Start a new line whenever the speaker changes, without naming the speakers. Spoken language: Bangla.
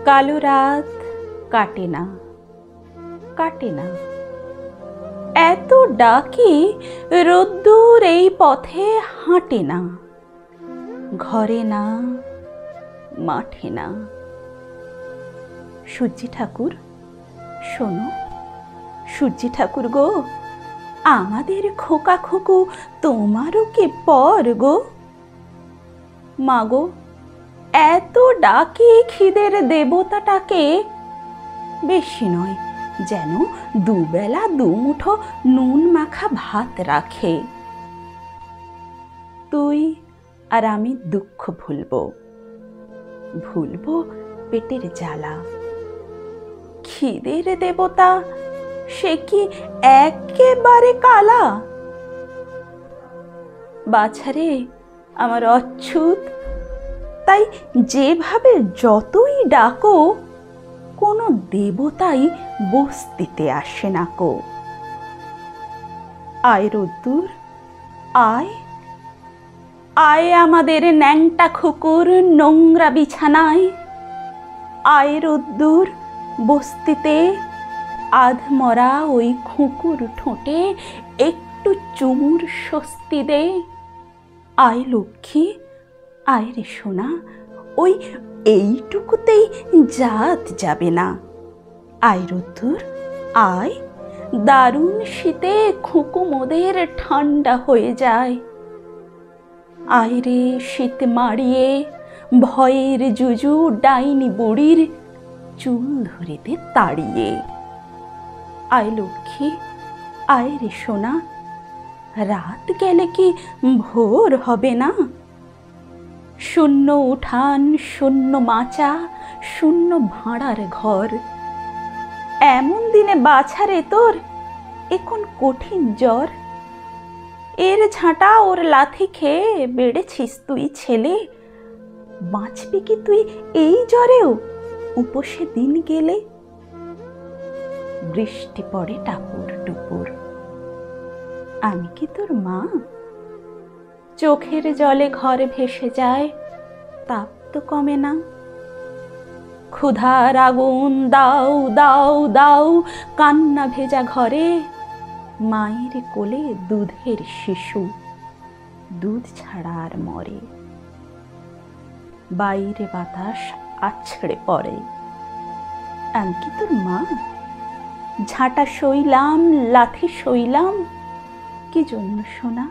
কালো রাত কাটে না, কাটে না। এত ডাকি রোদ্দুর এই পথে হাঁটে না। ঘরে না, মাঠে না। সূর্যি ঠাকুর, শোনো, সূর্যি ঠাকুর গো, আমাদের খোকা খোকু তোমারও কি পর গো? মাগো, এত ডাকি খিদের দেবতাটাকে, বেশি নয়, যেন দুবেলা দুমুঠো নুন মাখা ভাত রাখে। তুই আর আমি দুঃখ ভুলবো, ভুলবো পেটের জ্বালা। খিদের দেবতা সে কি একেবারে কালা? বাছারে আমার অচ্ছুত, তাই যেভাবে যতই ডাকো, কোনো দেবতাই বস্তিতে আসে না কো। আয় রোদ্দুর, আয়, আয় আমাদের ন্যাংটা খুকুর নোংরা বিছানায়। আয় রোদ্দুর, বস্তিতে আধমরা ওই খুকুর ঠোঁটে একটু চুমুর স্বস্তি দে। আয় লক্ষ্মী, আয় রে সোনা, ওই এইটুকুতেই জাত যাবে না। আয় রোদ্দুর, আয়, দারুণ শীতে খুকু মোদের ঠান্ডা হয়ে যায়। আয় রে শীত মাড়িয়ে ভয়ের জুজু ডাইনি বুড়ির চুল ধরিতে তাড়িয়ে। আয় লক্ষ্মী, আয় রে সোনা, রাত গেলে কি ভোর হবে না? শূন্য উঠান, শূন্য মাচা, শূন্য ভাঁড়ার ঘর, এমন দিনে বাছারে তোর এখন কঠিন জ্বর। এর ঝাঁটা ওর লাথি খেয়ে বেড়েছিস তুই ছেলে, বাঁচবি কি তুই এই জ্বরেও উপসে দিন গেলে? বৃষ্টি পড়ে টাপুর টুপুর, আমি কি তোর মা? চোখের জলে ঘর ভেসে যায়, তাপ তো কমে না। ক্ষুধার আগুন দাও দাও দাও, কান্না ভেজা ঘরে। মায়ের কোলে দুধের শিশু, দুধ ছাড়া আর মরে। বাইরে বাতাস আছড়ে পড়ে, আমি কি তোর মা? ঝাঁটা সইলাম, লাথি সইলাম, কি জন্য সোনা?